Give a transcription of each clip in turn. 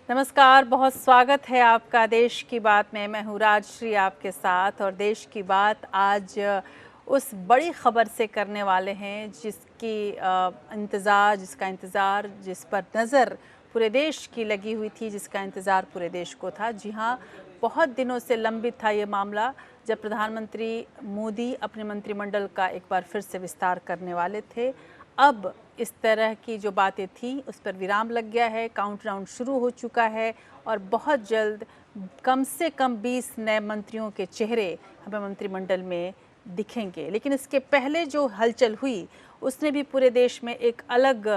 नमस्कार, बहुत स्वागत है आपका देश की बात में। मैं हूँ राजश्री आपके साथ और देश की बात आज उस बड़ी खबर से करने वाले हैं जिसका इंतज़ार जिस पर नज़र पूरे देश की लगी हुई थी, जिसका इंतज़ार पूरे देश को था। जी हाँ, बहुत दिनों से लंबित था ये मामला, जब प्रधानमंत्री मोदी अपने मंत्रिमंडल का एक बार फिर से विस्तार करने वाले थे। अब इस तरह की जो बातें थी उस पर विराम लग गया है, काउंटडाउन शुरू हो चुका है और बहुत जल्द कम से कम 20 नए मंत्रियों के चेहरे हमें मंत्रिमंडल में दिखेंगे। लेकिन इसके पहले जो हलचल हुई उसने भी पूरे देश में एक अलग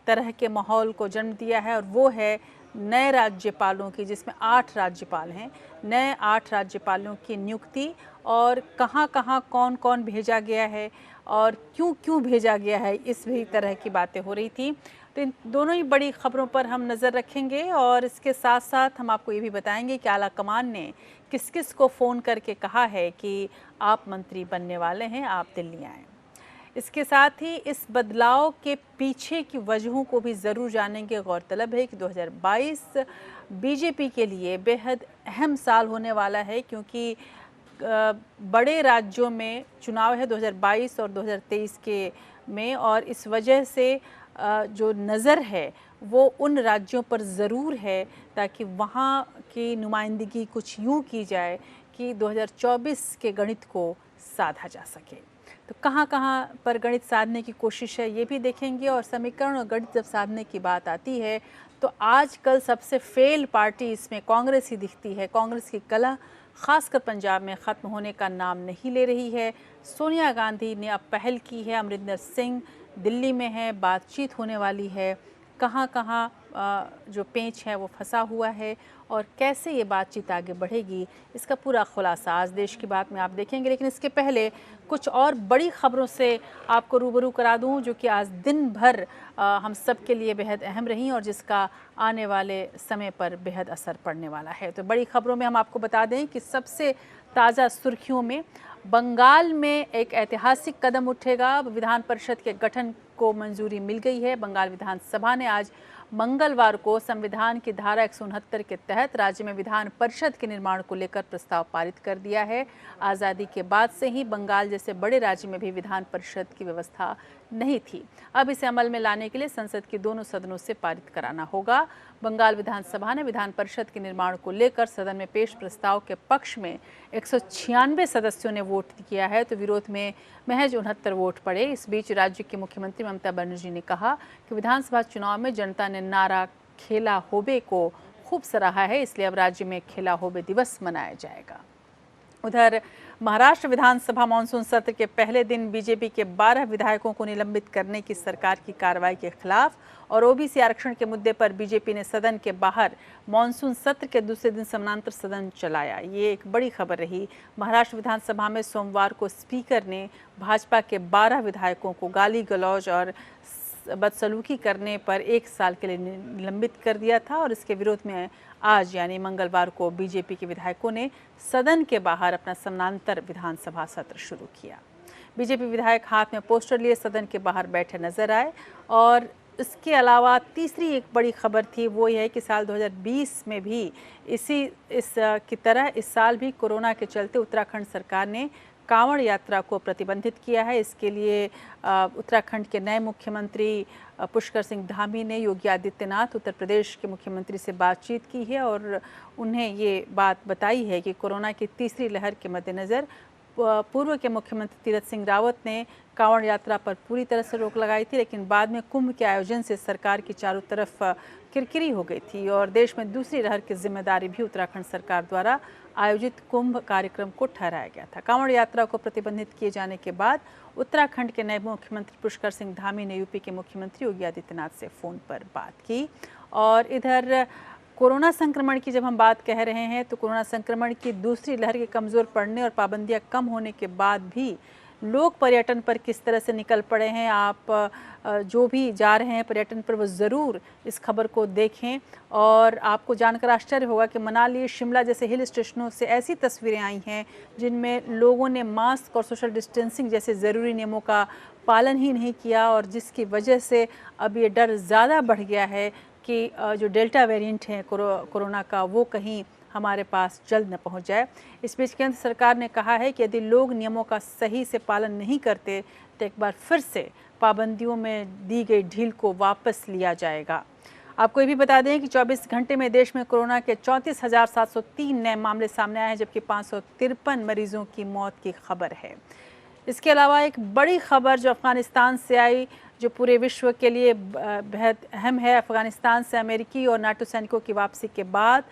तरह के माहौल को जन्म दिया है और वो है नए राज्यपालों की, जिसमें 8 राज्यपाल हैं। नए 8 राज्यपालों की नियुक्ति और कहाँ कहाँ कौन कौन भेजा गया है और क्यों क्यों भेजा गया है, इस भी तरह की बातें हो रही थी। तो इन दोनों ही बड़ी खबरों पर हम नज़र रखेंगे और इसके साथ साथ हम आपको ये भी बताएंगे कि आला कमान ने किस किस को फ़ोन करके कहा है कि आप मंत्री बनने वाले हैं, आप दिल्ली आएँ। इसके साथ ही इस बदलाव के पीछे की वजहों को भी ज़रूर जानेंगे। गौरतलब है कि 2022 बीजेपी के लिए बेहद अहम साल होने वाला है, क्योंकि बड़े राज्यों में चुनाव है 2022 और 2023 के में, और इस वजह से जो नज़र है वो उन राज्यों पर ज़रूर है, ताकि वहाँ की नुमाइंदगी कुछ यूँ की जाए कि 2024 के गणित को साधा जा सके। तो कहाँ कहाँ पर गणित साधने की कोशिश है ये भी देखेंगे। और समीकरण और गणित जब साधने की बात आती है तो आजकल सबसे फेल पार्टी इसमें कांग्रेस ही दिखती है। कांग्रेस की कलह खासकर पंजाब में ख़त्म होने का नाम नहीं ले रही है। सोनिया गांधी ने अब पहल की है, अमरिंदर सिंह दिल्ली में है, बातचीत होने वाली है। कहाँ कहाँ जो पेंच है वो फंसा हुआ है और कैसे ये बातचीत आगे बढ़ेगी, इसका पूरा खुलासा आज देश की बात में आप देखेंगे। लेकिन इसके पहले कुछ और बड़ी खबरों से आपको रूबरू करा दूं, जो कि आज दिन भर हम सब के लिए बेहद अहम रही और जिसका आने वाले समय पर बेहद असर पड़ने वाला है। तो बड़ी खबरों में हम आपको बता दें कि सबसे ताज़ा सुर्खियों में बंगाल में एक ऐतिहासिक कदम उठेगा। विधान परिषद के गठन को मंजूरी मिल गई है। बंगाल विधानसभा ने आज मंगलवार को संविधान की धारा 169 के तहत राज्य में विधान परिषद के निर्माण को लेकर प्रस्ताव पारित कर दिया है। आज़ादी के बाद से ही बंगाल जैसे बड़े राज्य में भी विधान परिषद की व्यवस्था नहीं थी। अब इसे अमल में लाने के लिए संसद के दोनों सदनों से पारित कराना होगा। बंगाल विधानसभा ने विधान परिषद के निर्माण को लेकर सदन में पेश प्रस्ताव के पक्ष में 196 सदस्यों ने वोट किया है, तो विरोध में महज 69 वोट पड़े। इस बीच राज्य के मुख्यमंत्री ममता बनर्जी ने कहा कि विधानसभा चुनाव में जनता ने नारा खेला होबे को खूब सराहा है, इसलिए अब राज्य में खेला होबे दिवस मनाया जाएगा। उधर महाराष्ट्र विधानसभा मानसून सत्र के पहले दिन बीजेपी के 12 विधायकों को निलंबित करने की सरकार की कार्रवाई के खिलाफ और ओबीसी आरक्षण के मुद्दे पर बीजेपी ने सदन के बाहर मानसून सत्र के दूसरे दिन समानांतर सदन चलाया। ये एक बड़ी खबर रही। महाराष्ट्र विधानसभा में सोमवार को स्पीकर ने भाजपा के 12 विधायकों को गाली गलौज और बदसलूकी करने पर 1 साल के लिए निलंबित कर दिया था और इसके विरोध में आज यानी मंगलवार को बीजेपी के विधायकों ने सदन के बाहर अपना समानांतर विधानसभा सत्र शुरू किया। बीजेपी विधायक हाथ में पोस्टर लिए सदन के बाहर बैठे नजर आए। और इसके अलावा तीसरी एक बड़ी खबर थी, वो ये है कि साल 2020 में भी इस की तरह इस साल भी कोरोना के चलते उत्तराखंड सरकार ने कांवड़ यात्रा को प्रतिबंधित किया है। इसके लिए उत्तराखंड के नए मुख्यमंत्री पुष्कर सिंह धामी ने योगी आदित्यनाथ उत्तर प्रदेश के मुख्यमंत्री से बातचीत की है और उन्हें ये बात बताई है कि कोरोना की तीसरी लहर के मद्देनज़र पूर्व के मुख्यमंत्री तीरथ सिंह रावत ने कांवड़ यात्रा पर पूरी तरह से रोक लगाई थी, लेकिन बाद में कुंभ के आयोजन से सरकार की चारों तरफ किरकिरी हो गई थी और देश में दूसरी लहर की जिम्मेदारी भी उत्तराखंड सरकार द्वारा आयोजित कुंभ कार्यक्रम को ठहराया गया था। कांवड़ यात्रा को प्रतिबंधित किए जाने के बाद उत्तराखंड के नए मुख्यमंत्री पुष्कर सिंह धामी ने यूपी के मुख्यमंत्री योगी आदित्यनाथ से फ़ोन पर बात की। और इधर कोरोना संक्रमण की जब हम बात कह रहे हैं तो कोरोना संक्रमण की दूसरी लहर के कमज़ोर पड़ने और पाबंदियां कम होने के बाद भी लोग पर्यटन पर किस तरह से निकल पड़े हैं। आप जो भी जा रहे हैं पर्यटन पर वो ज़रूर इस खबर को देखें और आपको जानकर आश्चर्य होगा कि मनाली, शिमला जैसे हिल स्टेशनों से ऐसी तस्वीरें आई हैं जिनमें लोगों ने मास्क और सोशल डिस्टेंसिंग जैसे ज़रूरी नियमों का पालन ही नहीं किया और जिसकी वजह से अब ये डर ज़्यादा बढ़ गया है कि जो डेल्टा वेरिएंट है कोरोना का वो कहीं हमारे पास जल्द न पहुंच जाए। इस बीच केंद्र सरकार ने कहा है कि यदि लोग नियमों का सही से पालन नहीं करते तो एक बार फिर से पाबंदियों में दी गई ढील को वापस लिया जाएगा। आपको ये भी बता दें कि 24 घंटे में देश में कोरोना के 34,703 नए मामले सामने आए हैं, जबकि 553 मरीजों की मौत की खबर है। इसके अलावा एक बड़ी खबर जो अफ़गानिस्तान से आई, जो पूरे विश्व के लिए बेहद अहम है। अफ़गानिस्तान से अमेरिकी और नाटो सैनिकों की वापसी के बाद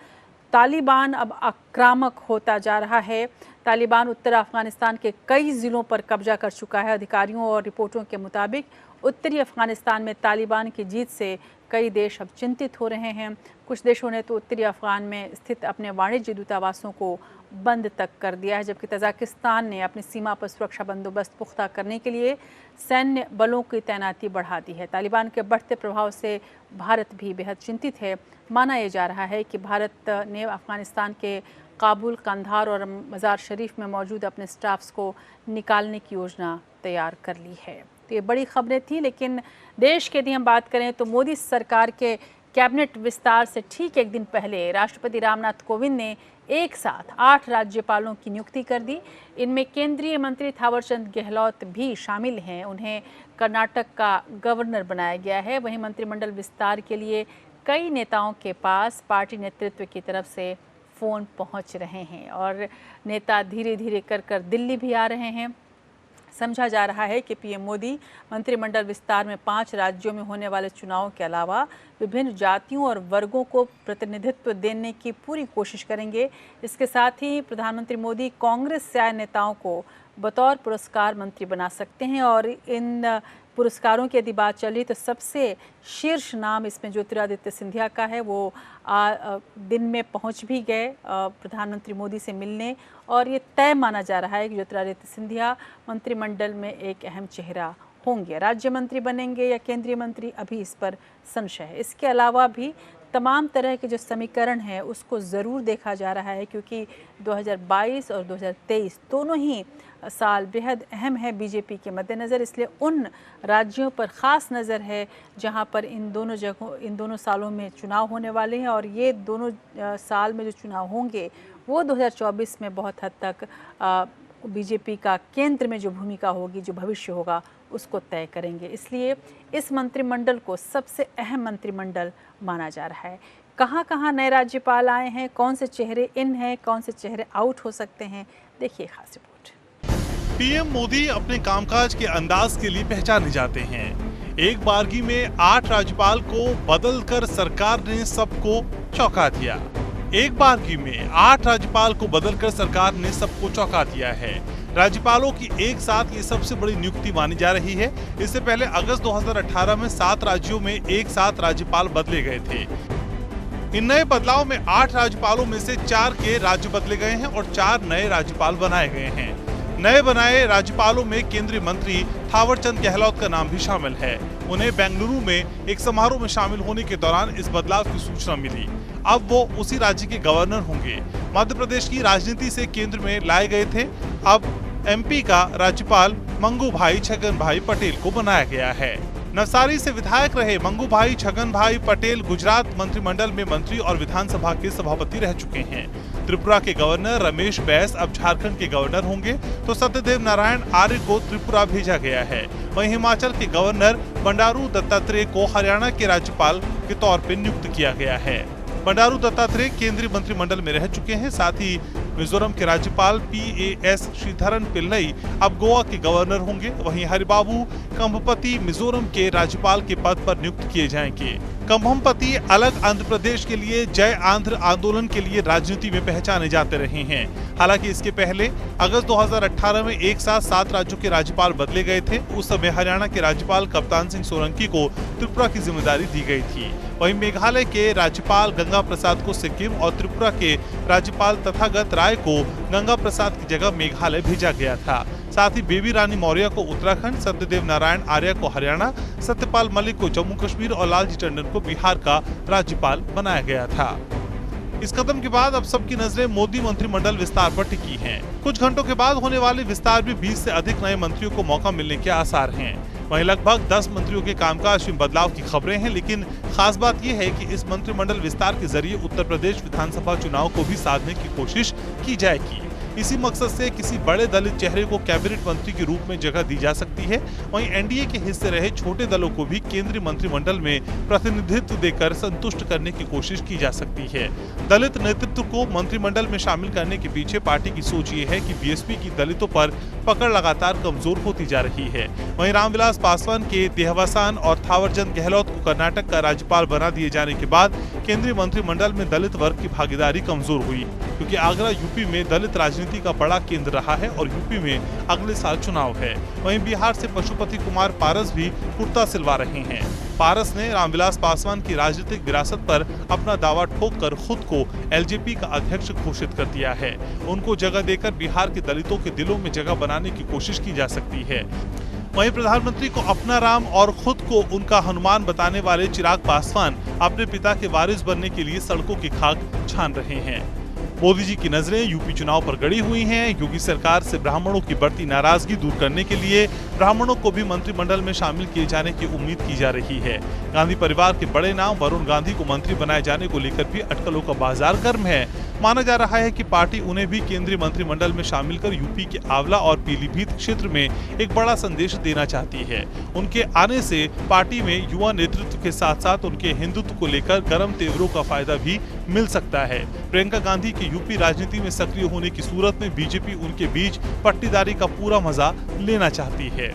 तालिबान अब आक्रामक होता जा रहा है। तालिबान उत्तर अफ़गानिस्तान के कई ज़िलों पर कब्जा कर चुका है। अधिकारियों और रिपोर्टों के मुताबिक उत्तरी अफ़गानिस्तान में तालिबान की जीत से कई देश अब चिंतित हो रहे हैं। कुछ देशों ने तो उत्तरी अफ़गान में स्थित अपने वाणिज्य दूतावासों को बंद तक कर दिया है, जबकि तजाकिस्तान ने अपनी सीमा पर सुरक्षा बंदोबस्त पुख्ता करने के लिए सैन्य बलों की तैनाती बढ़ा दी है। तालिबान के बढ़ते प्रभाव से भारत भी बेहद चिंतित है। माना यह जा रहा है कि भारत ने अफ़गानिस्तान के काबुल, कंधार और मज़ार शरीफ में मौजूद अपने स्टाफ्स को निकालने की योजना तैयार कर ली है। तो ये बड़ी खबरें थी, लेकिन देश की यदि हम बात करें तो मोदी सरकार के कैबिनेट विस्तार से ठीक एक दिन पहले राष्ट्रपति रामनाथ कोविंद ने एक साथ 8 राज्यपालों की नियुक्ति कर दी। इनमें केंद्रीय मंत्री थावरचंद गहलोत भी शामिल हैं। उन्हें कर्नाटक का गवर्नर बनाया गया है। वहीं मंत्रिमंडल विस्तार के लिए कई नेताओं के पास पार्टी नेतृत्व की तरफ से फ़ोन पहुंच रहे हैं और नेता धीरे धीरे कर दिल्ली भी आ रहे हैं। समझा जा रहा है कि पीएम मोदी मंत्रिमंडल विस्तार में 5 राज्यों में होने वाले चुनावों के अलावा विभिन्न जातियों और वर्गों को प्रतिनिधित्व देने की पूरी कोशिश करेंगे। इसके साथ ही प्रधानमंत्री मोदी कांग्रेस से आए नेताओं को बतौर पुरस्कार मंत्री बना सकते हैं और इन पुरस्कारों की यदि बात चल रही तो सबसे शीर्ष नाम इसमें ज्योतिरादित्य सिंधिया का है। वो दिन में पहुंच भी गए प्रधानमंत्री मोदी से मिलने और ये तय माना जा रहा है कि ज्योतिरादित्य सिंधिया मंत्रिमंडल में एक अहम चेहरा होंगे। राज्य मंत्री बनेंगे या केंद्रीय मंत्री, अभी इस पर संशय है। इसके अलावा भी तमाम तरह के जो समीकरण हैं उसको ज़रूर देखा जा रहा है, क्योंकि 2022 और 2023 दोनों ही साल बेहद अहम है बीजेपी के मद्देनज़र। इसलिए उन राज्यों पर ख़ास नज़र है जहां पर इन दोनों सालों में चुनाव होने वाले हैं और ये दोनों साल में जो चुनाव होंगे वो 2024 में बहुत हद तक बीजेपी का केंद्र में जो भूमिका होगी, जो भविष्य होगा, उसको तय करेंगे। इसलिए इस मंत्रिमंडल को सबसे अहम मंत्रिमंडल माना जा रहा है। कहाँ नए राज्यपाल आए हैं, कौन से चेहरे इन हैं, कौन से चेहरे आउट हो सकते हैं, देखिए खास रिपोर्ट। पीएम मोदी अपने कामकाज के अंदाज के लिए पहचाने जाते हैं। एक बारगी में 8 राज्यपाल को बदलकर सरकार ने सबको चौंका दिया। एक बारगी में 8 राज्यपाल को बदलकर सरकार ने सबको चौंका दिया है। राज्यपालों की एक साथ ये सबसे बड़ी नियुक्ति मानी जा रही है। इससे पहले अगस्त 2018 में 7 राज्यों में एक साथ राज्यपाल बदले गए थे। इन नए बदलाव में 8 राज्यपालों में से 4 के राज्य बदले गए हैं और 4 नए राज्यपाल बनाए गए हैं। नए बनाए राज्यपालों में केंद्रीय मंत्री थावरचंद गहलोत का नाम भी शामिल है। उन्हें बेंगलुरु में एक समारोह में शामिल होने के दौरान इस बदलाव की सूचना मिली। अब वो उसी राज्य के गवर्नर होंगे। मध्य प्रदेश की राजनीति से केंद्र में लाए गए थे। अब एमपी का राज्यपाल मंगू भाई छगन भाई पटेल को बनाया गया है। नवसारी से विधायक रहे मंगू भाई छगन भाई पटेल गुजरात मंत्रिमंडल में मंत्री और विधानसभा के सभापति रह चुके हैं। त्रिपुरा के गवर्नर रमेश बैस अब झारखंड के गवर्नर होंगे, तो सत्यदेव नारायण आर्य को त्रिपुरा भेजा गया है। वहीं हिमाचल के गवर्नर बंडारू दत्तात्रेय को हरियाणा के राज्यपाल के तौर पर नियुक्त किया गया है। बंडारू दत्तात्रेय केंद्रीय मंत्रिमंडल में रह चुके हैं। साथ ही मिजोरम के राज्यपाल PAS श्रीधरन पिल्लई अब गोवा के गवर्नर होंगे। वहीं हरिबाबू कंभपति मिजोरम के राज्यपाल के पद पर नियुक्त किए जाएंगे। कंभमपति अलग आंध्र प्रदेश के लिए जय आंध्र आंदोलन के लिए राजनीति में पहचाने जाते रहे हैं। हालांकि इसके पहले अगस्त 2018 में एक साथ 7 राज्यों के राज्यपाल बदले गए थे। उस समय हरियाणा के राज्यपाल कप्तान सिंह सोलंकी को त्रिपुरा की जिम्मेदारी दी गई थी। वहीं मेघालय के राज्यपाल गंगा प्रसाद को सिक्किम और त्रिपुरा के राज्यपाल तथागत राय को गंगा प्रसाद की जगह मेघालय भेजा गया था। साथ ही बेबी रानी मौर्य को उत्तराखंड, सत्यदेव नारायण आर्य को हरियाणा, सत्यपाल मलिक को जम्मू कश्मीर और लालजी टंडन को बिहार का राज्यपाल बनाया गया था। इस कदम के बाद अब सबकी नजरें मोदी मंत्रिमंडल विस्तार पर टिकी हैं। कुछ घंटों के बाद होने वाले विस्तार में 20 से अधिक नए मंत्रियों को मौका मिलने के आसार हैं। वहीं लगभग 10 मंत्रियों के कामकाज में बदलाव की खबरें हैं, लेकिन खास बात यह है कि इस मंत्रिमंडल विस्तार के जरिए उत्तर प्रदेश विधानसभा चुनाव को भी साधने की कोशिश की जाएगी। इसी मकसद से किसी बड़े दलित चेहरे को कैबिनेट मंत्री के रूप में जगह दी जा सकती है। वहीं एनडीए के हिस्से रहे छोटे दलों को भी केंद्रीय मंत्रिमंडल में प्रतिनिधित्व देकर संतुष्ट करने की कोशिश की जा सकती है। दलित नेतृत्व को मंत्रिमंडल में शामिल करने के पीछे पार्टी की सोच ये है कि बीएसपी की दलितों पर पकड़ लगातार कमजोर होती जा रही है। वहीं रामविलास पासवान के देहावसान और थावरचंद गहलोत को कर्नाटक का राज्यपाल बना दिए जाने के बाद केंद्रीय मंत्रिमंडल में दलित वर्ग की भागीदारी कमजोर हुई, क्योंकि आगरा यूपी में दलित राजनीति का बड़ा केंद्र रहा है और यूपी में अगले साल चुनाव है। वहीं बिहार से पशुपति कुमार पारस भी कुर्ता सिलवा रहे हैं। पारस ने रामविलास पासवान की राजनीतिक विरासत पर अपना दावा ठोककर खुद को एलजेपी का अध्यक्ष घोषित कर दिया है। उनको जगह देकर बिहार के दलितों के दिलों में जगह बनाने की कोशिश की जा सकती है। वहीं प्रधानमंत्री को अपना राम और खुद को उनका हनुमान बताने वाले चिराग पासवान अपने पिता के वारिस बनने के लिए सड़कों की खाक छान रहे हैं। मोदी जी की नजरें यूपी चुनाव पर गड़ी हुई हैं। योगी सरकार से ब्राह्मणों की बढ़ती नाराजगी दूर करने के लिए ब्राह्मणों को भी मंत्रिमंडल में शामिल किए जाने की उम्मीद की जा रही है। गांधी परिवार के बड़े नाम वरुण गांधी को मंत्री बनाए जाने को लेकर भी अटकलों का बाजार गर्म है। माना जा रहा है कि पार्टी उन्हें भी केंद्रीय मंत्रिमंडल में शामिल कर यूपी के आंवला और पीलीभीत क्षेत्र में एक बड़ा संदेश देना चाहती है। उनके आने से पार्टी में युवा नेतृत्व के साथ साथ उनके हिंदुत्व को लेकर गर्म तेवरों का फायदा भी मिल सकता है। प्रियंका गांधी के यूपी राजनीति में सक्रिय होने की सूरत में बीजेपी उनके बीच पट्टीदारी का पूरा मजा लेना चाहती है।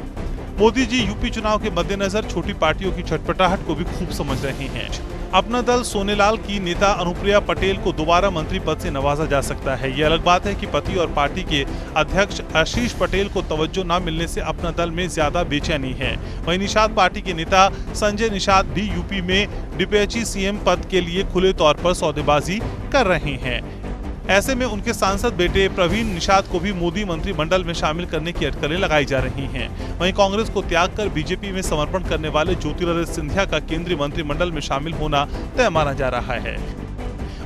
मोदी जी यूपी चुनाव के मद्देनजर छोटी पार्टियों की छटपटाहट को भी खूब समझ रहे हैं। अपना दल सोनेलाल की नेता अनुप्रिया पटेल को दोबारा मंत्री पद से नवाजा जा सकता है। ये अलग बात है कि पति और पार्टी के अध्यक्ष आशीष पटेल को तवज्जो न मिलने से अपना दल में ज्यादा बेचैनी है। वहीं निषाद पार्टी के नेता संजय निषाद भी यूपी में डिप्टी सीएम पद के लिए खुले तौर पर सौदेबाजी कर रहे हैं। ऐसे में उनके सांसद बेटे प्रवीण निषाद को भी मोदी मंत्रिमंडल में शामिल करने की अटकलें लगाई जा रही हैं। वहीं कांग्रेस को त्याग कर बीजेपी में समर्पण करने वाले ज्योतिरादित्य सिंधिया का केंद्रीय मंत्रिमंडल में शामिल होना तय माना जा रहा है।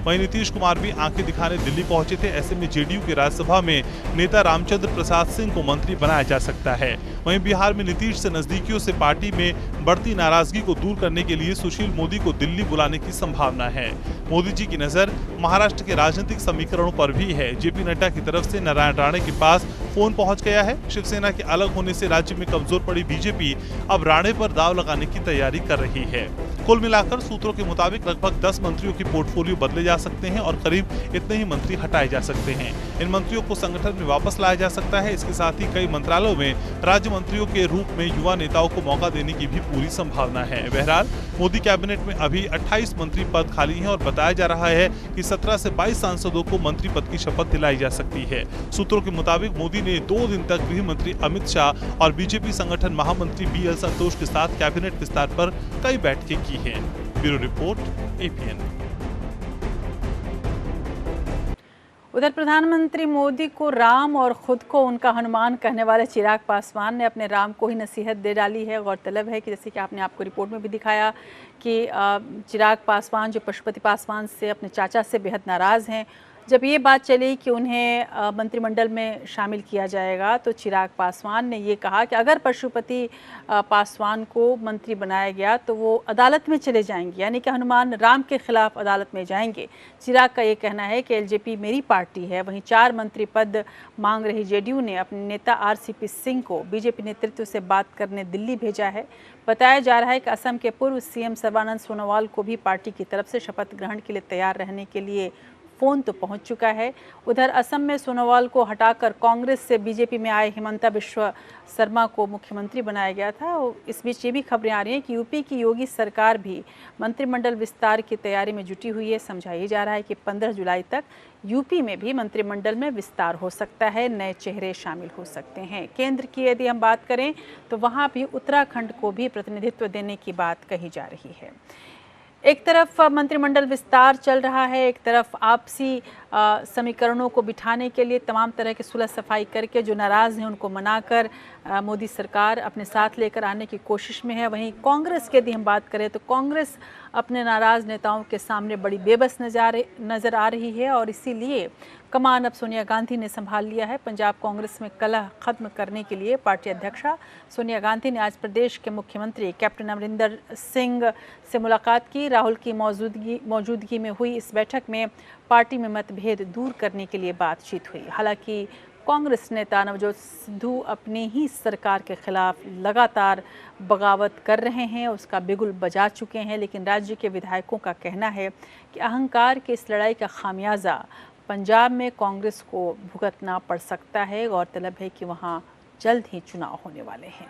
वहीं नीतीश कुमार भी आंखें दिखाने दिल्ली पहुंचे थे। ऐसे में जेडीयू के राज्यसभा में नेता रामचंद्र प्रसाद सिंह को मंत्री बनाया जा सकता है। वहीं बिहार में नीतीश से नजदीकियों से पार्टी में बढ़ती नाराजगी को दूर करने के लिए सुशील मोदी को दिल्ली बुलाने की संभावना है। मोदी जी की नजर महाराष्ट्र के राजनीतिक समीकरणों पर भी है। जेपी नड्डा की तरफ से नारायण राणे के पास फोन पहुंच गया है। शिवसेना के अलग होने से राज्य में कमजोर पड़ी बीजेपी अब राणे पर दाव लगाने की तैयारी कर रही है। कुल मिलाकर सूत्रों के मुताबिक लगभग 10 मंत्रियों की पोर्टफोलियो बदले जा सकते हैं और करीब इतने ही मंत्री हटाए जा सकते हैं। इन मंत्रियों को संगठन में वापस लाया जा सकता है। इसके साथ ही कई मंत्रालयों में राज्य मंत्रियों के रूप में युवा नेताओं को मौका देने की भी पूरी संभावना है। बहरहाल मोदी कैबिनेट में अभी 28 मंत्री पद खाली हैं और बताया जा रहा है कि 17 से 22 सांसदों को मंत्री पद की शपथ दिलाई जा सकती है। सूत्रों के मुताबिक मोदी ने 2 दिन तक गृह मंत्री अमित शाह और बीजेपी संगठन महामंत्री BL संतोष के साथ कैबिनेट विस्तार पर कई बैठकें की हैं। Bureau report, APN। उधर प्रधानमंत्री मोदी को राम और खुद को उनका हनुमान कहने वाले चिराग पासवान ने अपने राम को ही नसीहत दे डाली है। गौरतलब है कि जैसे कि आपने आपको रिपोर्ट में भी दिखाया कि चिराग पासवान जो पशुपति पासवान से अपने चाचा से बेहद नाराज़ हैं। जब ये बात चली कि उन्हें मंत्रिमंडल में शामिल किया जाएगा तो चिराग पासवान ने ये कहा कि अगर पशुपति पासवान को मंत्री बनाया गया तो वो अदालत में चले जाएंगे, यानी कि हनुमान राम के खिलाफ अदालत में जाएंगे। चिराग का ये कहना है कि एलजेपी मेरी पार्टी है। वहीं 4 मंत्री पद मांग रही जेडीयू ने अपने नेता RCP सिंह को बीजेपी नेतृत्व से बात करने दिल्ली भेजा है। बताया जा रहा है कि असम के पूर्व CM सर्बानंद सोनोवाल को भी पार्टी की तरफ से शपथ ग्रहण के लिए तैयार रहने के लिए फ़ोन तो पहुंच चुका है। उधर असम में सोनोवाल को हटाकर कांग्रेस से बीजेपी में आए हिमंता बिश्वा शर्मा को मुख्यमंत्री बनाया गया था। इस बीच ये भी खबरें आ रही हैं कि यूपी की योगी सरकार भी मंत्रिमंडल विस्तार की तैयारी में जुटी हुई है। समझाया जा रहा है कि 15 जुलाई तक यूपी में भी मंत्रिमंडल में विस्तार हो सकता है, नए चेहरे शामिल हो सकते हैं। केंद्र की यदि हम बात करें तो वहाँ भी उत्तराखंड को भी प्रतिनिधित्व देने की बात कही जा रही है। एक तरफ मंत्रिमंडल विस्तार चल रहा है, एक तरफ आपसी समीकरणों को बिठाने के लिए तमाम तरह की सुलह सफाई करके जो नाराज़ हैं उनको मनाकर मोदी सरकार अपने साथ लेकर आने की कोशिश में है। वहीं कांग्रेस की यदि हम बात करें तो कांग्रेस अपने नाराज़ नेताओं के सामने बड़ी बेबस नज़र आ रही है और इसीलिए कमान अब सोनिया गांधी ने संभाल लिया है। पंजाब कांग्रेस में कलह खत्म करने के लिए पार्टी अध्यक्षा सोनिया गांधी ने आज प्रदेश के मुख्यमंत्री कैप्टन अमरिंदर सिंह से मुलाकात की। राहुल की मौजूदगी में हुई इस बैठक में पार्टी में मतभेद दूर करने के लिए बातचीत हुई। हालांकि कांग्रेस नेता नवजोत सिद्धू अपनी ही सरकार के खिलाफ लगातार बगावत कर रहे हैं, उसका बिगुल बजा चुके हैं, लेकिन राज्य के विधायकों का कहना है कि अहंकार के इस लड़ाई का खामियाजा पंजाब में कांग्रेस को भुगतना पड़ सकता है। गौरतलब है कि वहां जल्द ही चुनाव होने वाले हैं।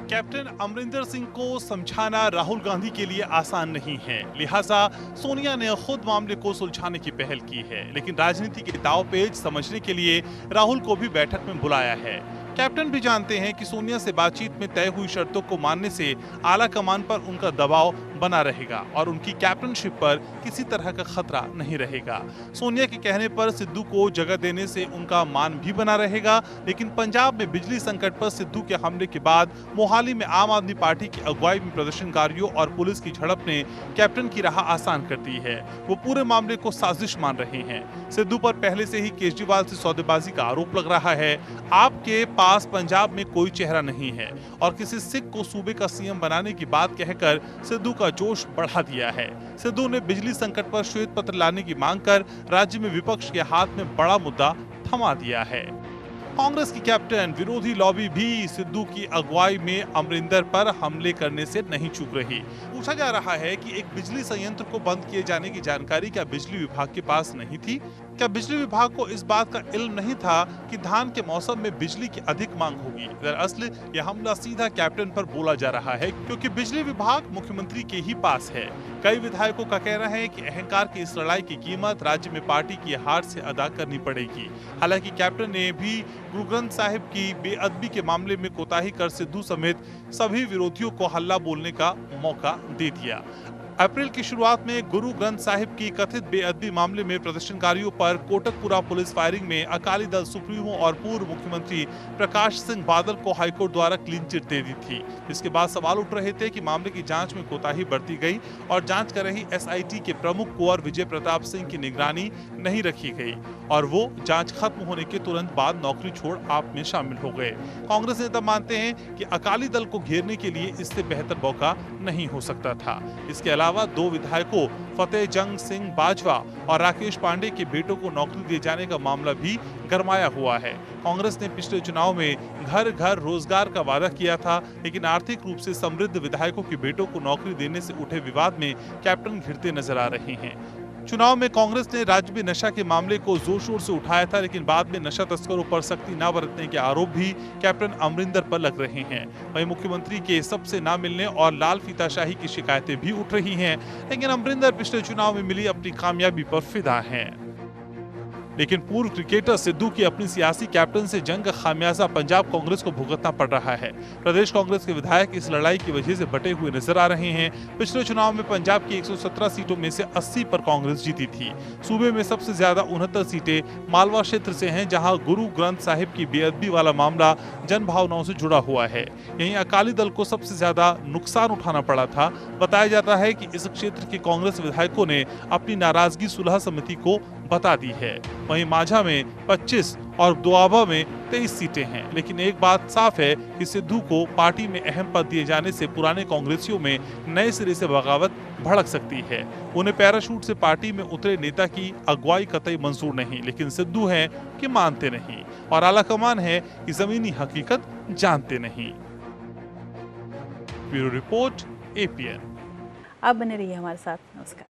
कैप्टन अमरिंदर सिंह को समझाना राहुल गांधी के लिए आसान नहीं है, लिहाजा सोनिया ने खुद मामले को सुलझाने की पहल की है। लेकिन राजनीति के दांवपेच समझने के लिए राहुल को भी बैठक में बुलाया है। कैप्टन भी जानते हैं कि सोनिया से बातचीत में तय हुई शर्तों को मानने से आला कमान पर उनका दबाव बना रहेगा और उनकी कैप्टनशिप पर किसी तरह का खतरा नहीं रहेगा। सोनिया के कहने पर सिद्धू को जगह देने से उनका मान भी बना रहेगा। लेकिन पंजाब में बिजली संकट पर सिद्धू के हमले के बाद मोहाली में आम आदमी पार्टी की अगुवाई में प्रदर्शनकारियों और पुलिस की झड़प ने कैप्टन की राह आसान कर दी है। वो पूरे मामले को साजिश मान रहे हैं। सिद्धू पर पहले से ही केजरीवाल से सौदेबाजी का आरोप लग रहा है। आपके पास पंजाब में कोई चेहरा नहीं है और किसी सिख को सूबे का सीएम बनाने की बात कहकर सिद्धू का जोश बढ़ा दिया है। सिद्धू ने बिजली संकट पर श्वेत पत्र लाने की मांग कर राज्य में विपक्ष के हाथ में बड़ा मुद्दा थमा दिया है। कांग्रेस की कैप्टन विरोधी लॉबी भी सिद्धू की अगुवाई में अमरिंदर पर हमले करने से नहीं चूक रही। पूछा जा रहा है कि एक बिजली संयंत्र को बंद किए जाने की जानकारी क्या बिजली विभाग के पास नहीं थी? क्या बिजली विभाग को इस बात का इल्म नहीं था कि धान के मौसम में बिजली की अधिक मांग होगी? दरअसल यह हमला सीधा कैप्टन पर बोला जा रहा है, क्योंकि बिजली विभाग मुख्यमंत्री के ही पास है। कई विधायकों का कहना है कि अहंकार की इस लड़ाई की कीमत राज्य में पार्टी की हार से अदा करनी पड़ेगी। हालांकि कैप्टन ने भी गुरु ग्रंथ साहिब की बेअदबी के मामले में कोताही कर सिद्धू समेत सभी विरोधियों को हल्ला बोलने का मौका दे दिया। अप्रैल की शुरुआत में गुरु ग्रंथ साहिब की कथित बेअदबी मामले में प्रदर्शनकारियों पर कोटकपुरा पुलिस फायरिंग में अकाली दल सुप्रीमो और पूर्व मुख्यमंत्री प्रकाश सिंह बादल को हाईकोर्ट द्वारा क्लीन चिट दे दी थी। इसके बाद सवाल उठ रहे थे कि मामले की जांच में कोताही बरती गई और जांच कर रही एसआईटी के प्रमुख कुंवर विजय प्रताप सिंह की निगरानी नहीं रखी गई और वो जांच खत्म होने के तुरंत बाद नौकरी छोड़ आप में शामिल हो गए। कांग्रेस नेता मानते हैं कि अकाली दल को घेरने के लिए इससे बेहतर मौका नहीं हो सकता था। इसके अलावा दो विधायकों फतेह जंग सिंह बाजवा और राकेश पांडे के बेटों को नौकरी दिए जाने का मामला भी गरमाया हुआ है। कांग्रेस ने पिछले चुनाव में घर घर रोजगार का वादा किया था, लेकिन आर्थिक रूप से समृद्ध विधायकों के बेटों को नौकरी देने से उठे विवाद में कैप्टन घिरते नजर आ रहे हैं। चुनाव में कांग्रेस ने राज्य में नशा के मामले को जोर शोर से उठाया था, लेकिन बाद में नशा तस्करों पर सख्ती न बरतने के आरोप भी कैप्टन अमरिंदर पर लग रहे हैं। वहीं मुख्यमंत्री के सबसे न मिलने और लाल फीताशाही की शिकायतें भी उठ रही हैं, लेकिन अमरिंदर पिछले चुनाव में मिली अपनी कामयाबी पर फिदा हैं। लेकिन पूर्व क्रिकेटर सिद्धू की अपनी सियासी कैप्टन से जंग का खामियाजा पंजाब कांग्रेस को भुगतना पड़ रहा है। प्रदेश कांग्रेस के विधायक इस लड़ाई की वजह से बटे हुए नजर आ रहे हैं। पिछले चुनाव में पंजाब की 117 सीटों में से 80 पर कांग्रेस जीती थी। सूबे में सबसे ज्यादा 69 सीटें मालवा क्षेत्र से हैं, जहां गुरु ग्रंथ साहिब की बेअदबी वाला मामला जन भावनाओं से जुड़ा हुआ है। यहीं अकाली दल को सबसे ज्यादा नुकसान उठाना पड़ा था। बताया जाता है कि इस क्षेत्र के कांग्रेस विधायकों ने अपनी नाराजगी सुलह समिति को बता दी है। वहीं माझा में 25 और दोआबा में 23 सीटें हैं, लेकिन एक बात साफ है कि सिद्धू को पार्टी में अहम पद दिए जाने से पुराने कांग्रेसियों में नए सिरे से बगावत भड़क सकती है। उन्हें पैराशूट से पार्टी में उतरे नेता की अगुवाई कतई मंजूर नहीं, लेकिन सिद्धू हैं कि मानते नहीं और आलाकमान है कि जमीनी हकीकत जानते नहीं। Bureau report, APN। आप बने रहिए हमारे साथ। नमस्कार।